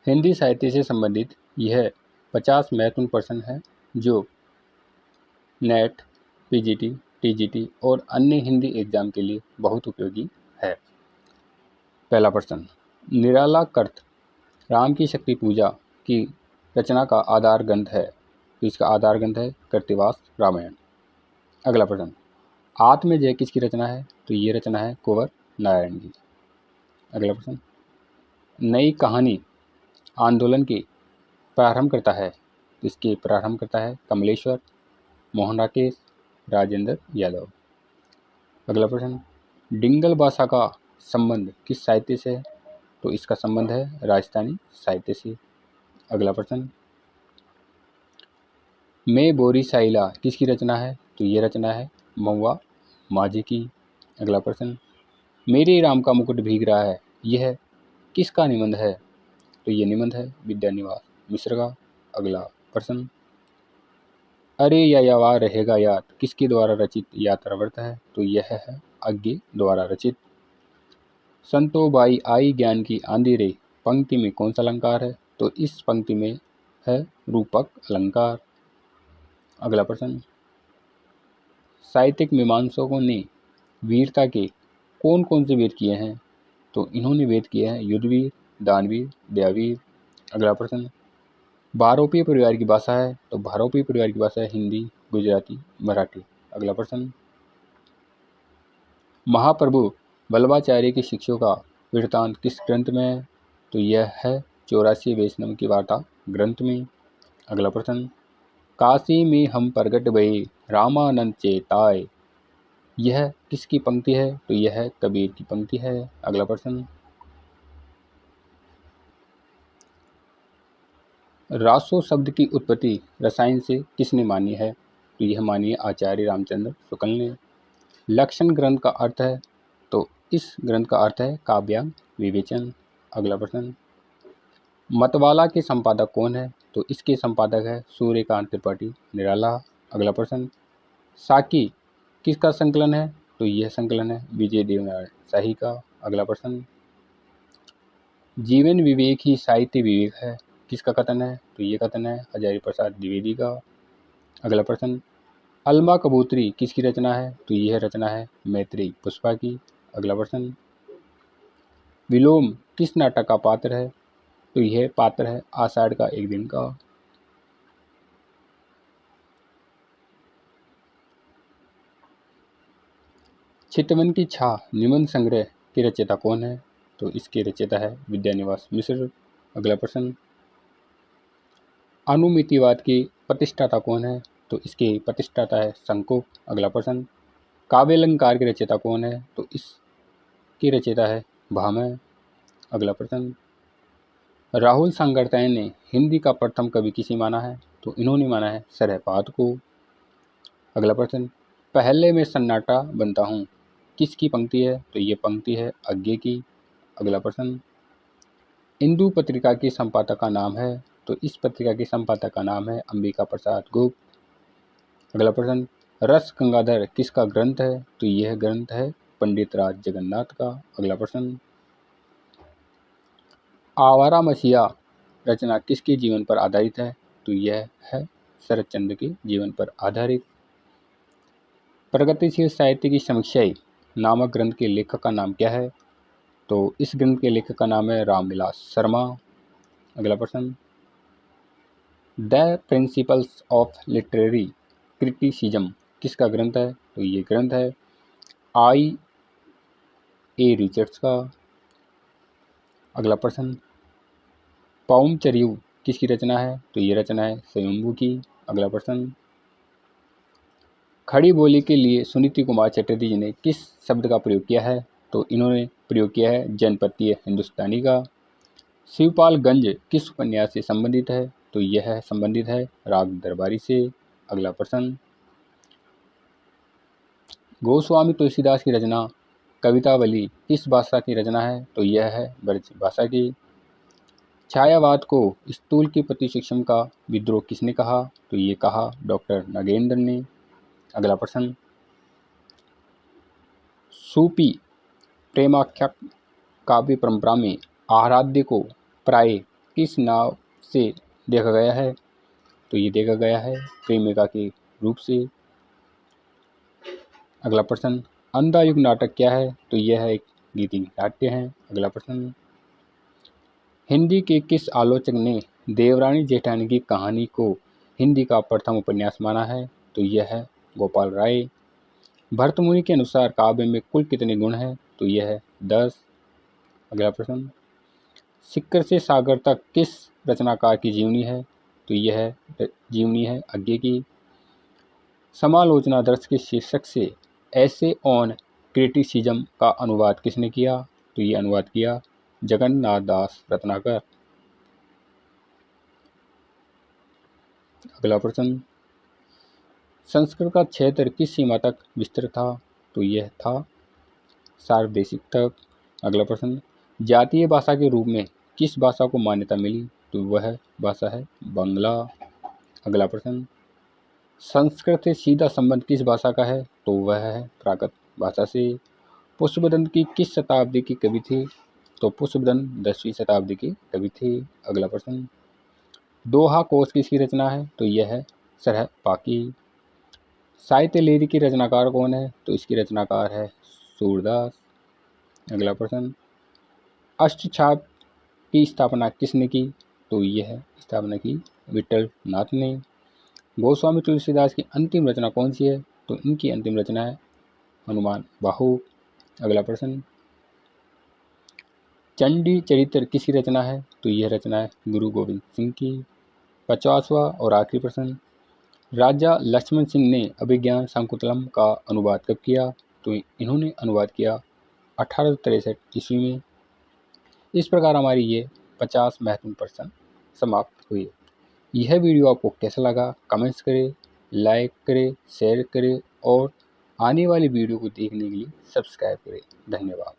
हिंदी साहित्य से संबंधित यह 50 महत्वपूर्ण प्रश्न है जो नेट, पीजीटी, टीजीटी और अन्य हिंदी एग्जाम के लिए बहुत उपयोगी है। पहला प्रश्न, निराला कर्त राम की शक्ति पूजा की रचना का आधार ग्रंथ है, तो इसका आधार ग्रंथ है कृत्तिवास रामायण। अगला प्रश्न, आत्मजय किसकी रचना है, तो ये रचना है कुंवर नारायण की। अगला प्रश्न, नई कहानी आंदोलन की प्रारंभ करता है, तो इसके प्रारंभ करता है कमलेश्वर, मोहन राकेश, राजेंद्र यादव। अगला प्रश्न, डिंगल भाषा का संबंध किस साहित्य से है, तो इसका संबंध है राजस्थानी साहित्य से। अगला प्रश्न, मैं बोरी साइला किसकी रचना है, तो ये रचना है महुआ माझी की। अगला प्रश्न, मेरे राम का मुकुट भीग रहा है, यह किसका निबंध है, तो ये निबंध है विद्यानिवास मिश्र का। अगला प्रश्न, अरे या रहेगा याद किसके द्वारा रचित यात्रावर्त है, तो यह है अज्ञे द्वारा रचित। संतो बाई आई ज्ञान की आंधी रे पंक्ति में कौन सा अलंकार है, तो इस पंक्ति में है रूपक अलंकार। अगला प्रश्न, साहित्यिक मीमांसकों ने वीरता के कौन कौन से वेद किए हैं, तो इन्होंने वेद किए हैं युद्धवीर, दानवीर, दयावीर। अगला प्रश्न, भारोपीय परिवार की भाषा है, तो भारोपीय परिवार की भाषा है हिंदी, गुजराती, मराठी। अगला प्रश्न, महाप्रभु वल्लभाचार्य की शिष्यों का वृत्तांत किस ग्रंथ में है, तो यह है 84 वैष्णव की वार्ता ग्रंथ में। अगला प्रश्न, काशी में हम प्रगट भये रामानंद चेताय, यह किसकी पंक्ति है, तो यह है कबीर की पंक्ति है। अगला प्रश्न, रासो शब्द की उत्पत्ति रसायन से किसने मानी है, तो यह मानी है आचार्य रामचंद्र शुक्ल ने। लक्षण ग्रंथ का अर्थ है, तो इस ग्रंथ का अर्थ है काव्यांग विवेचन। अगला प्रश्न, मतवाला के संपादक कौन है, तो इसके संपादक है सूर्यकांत त्रिपाठी निराला। अगला प्रश्न, साकी किसका संकलन है, तो यह संकलन है विजय देवनारायण शाही का। अगला प्रश्न, जीवन विवेक ही साहित्य विवेक है, किसका कथन है, तो ये कथन है हजारी प्रसाद द्विवेदी का। अगला प्रश्न, अलमा कबूतरी किसकी रचना है, तो यह रचना है मैत्रेयी पुष्पा की। अगला प्रश्न, विलोम किस नाटक का पात्र है, तो यह पात्र है आषाढ़ का एक दिन का। चितवन की छा निबंध संग्रह के रचयिता कौन है, तो इसके रचयिता है विद्यानिवास मिश्र। अगला प्रश्न, अनुमितिवाद की प्रतिष्ठाता कौन है, तो इसके प्रतिष्ठाता है शंकु। अगला प्रश्न, काव्यालंकार के रचयिता कौन है, तो इसकी रचयिता है भामह। अगला प्रश्न, राहुल सांगरताय ने हिंदी का प्रथम कवि किसे माना है, तो इन्होंने माना है सरहपाद को। अगला प्रश्न, पहले मैं सन्नाटा बनता हूँ किसकी पंक्ति है, तो ये पंक्ति है अज्ञे की। अगला प्रश्न, इंदु पत्रिका की संपादक का नाम है, तो इस पत्रिका के संपादक का नाम है अंबिका प्रसाद गुप्त। अगला प्रश्न, रस गंगाधर किसका ग्रंथ है, तो यह ग्रंथ है पंडित राज जगन्नाथ का। अगला प्रश्न, आवारा मसीहा रचना किसके जीवन पर आधारित है, तो यह है शरद चंद्र के जीवन पर आधारित। प्रगतिशील साहित्य की समीक्षाएं नामक ग्रंथ के लेखक का नाम क्या है, तो इस ग्रंथ के लेखक का नाम है रामविलास शर्मा। अगला प्रश्न, the principles of literary criticism किसका ग्रंथ है, तो ये ग्रंथ है आई ए रिचर्ड्स का। अगला प्रश्न, पाउमचरियु किसकी रचना है, तो ये रचना है स्वयंभू की। अगला प्रश्न, खड़ी बोली के लिए सुनीति कुमार चटर्जी जी ने किस शब्द का प्रयोग किया है, तो इन्होंने प्रयोग किया है जनपदीय हिंदुस्तानी का। शिवपालगंज किस उपन्यास से संबंधित है, तो यह संबंधित है राग दरबारी से। अगला प्रश्न, गोस्वामी तुलसीदास की रचना कवितावली किस भाषा की रचना है, तो यह है ब्रज भाषा की। छायावाद को स्थूल के प्रति शिक्षण का विद्रोह किसने कहा, तो ये कहा डॉक्टर नागेंद्र ने। अगला प्रश्न, सूफी प्रेमाख्या काव्य परंपरा में आराध्य को प्राय किस नाव से देखा गया है? तो ये देखा गया है प्रेमिका के रूप से। अगला प्रश्न, अंधा युग नाटक क्या है? तो यह एक गीति नाट्य है। अगला प्रश्न, हिंदी के किस आलोचक ने देवरानी जेठानी की कहानी को हिंदी का प्रथम उपन्यास माना है? तो यह है गोपाल राय। भरतमुनि के अनुसार काव्य में कुल कितने गुण हैं? तो यह है 10। अगला प्रश्न, सिक्कर से सागर तक किस रचनाकार की जीवनी है? तो यह जीवनी है अज्ञे की। समालोचनादर्श के शीर्षक से ऐसे ऑन क्रिटिसिज्म का अनुवाद किसने किया? तो ये अनुवाद किया जगन्नाथ दास रत्नाकर। अगला प्रश्न, संस्कृत का क्षेत्र किस सीमा तक विस्तृत था? तो यह था सार्वदेशिक तक। अगला प्रश्न, जातीय भाषा के रूप में किस भाषा को मान्यता मिली? तो वह भाषा है बांग्ला। अगला प्रश्न, संस्कृत से सीधा संबंध किस भाषा का है? तो वह है प्राकृत भाषा से। पुष्पदंत की किस शताब्दी की कवि थी? तो पुष्पदंत 10वीं शताब्दी की कवि थी। अगला प्रश्न, दोहा कोश किसकी रचना है? तो यह है सरह पाकी। साहित्य लेरी की रचनाकार कौन है? तो इसकी रचनाकार है सूरदास। अगला प्रश्न, अष्टछाप की स्थापना किसने की? तो यह स्थापना की विठल नाथ ने। गोस्वामी तुलसीदास की अंतिम रचना कौन सी है? तो इनकी अंतिम रचना है हनुमान बाहु। अगला प्रश्न, चंडी चरित्र किसकी रचना है? तो यह रचना है गुरु गोविंद सिंह की। 50वां और आखिरी प्रश्न, राजा लक्ष्मण सिंह ने अभिज्ञान शाकुंतलम का अनुवाद कब किया? तो इन्होंने अनुवाद किया 1863 ईस्वी में। इस प्रकार हमारी ये 50 महत्वपूर्ण प्रश्न समाप्त हुए। यह वीडियो आपको कैसा लगा कमेंट्स करें, लाइक करें, शेयर करें और आने वाली वीडियो को देखने के लिए सब्सक्राइब करें। धन्यवाद।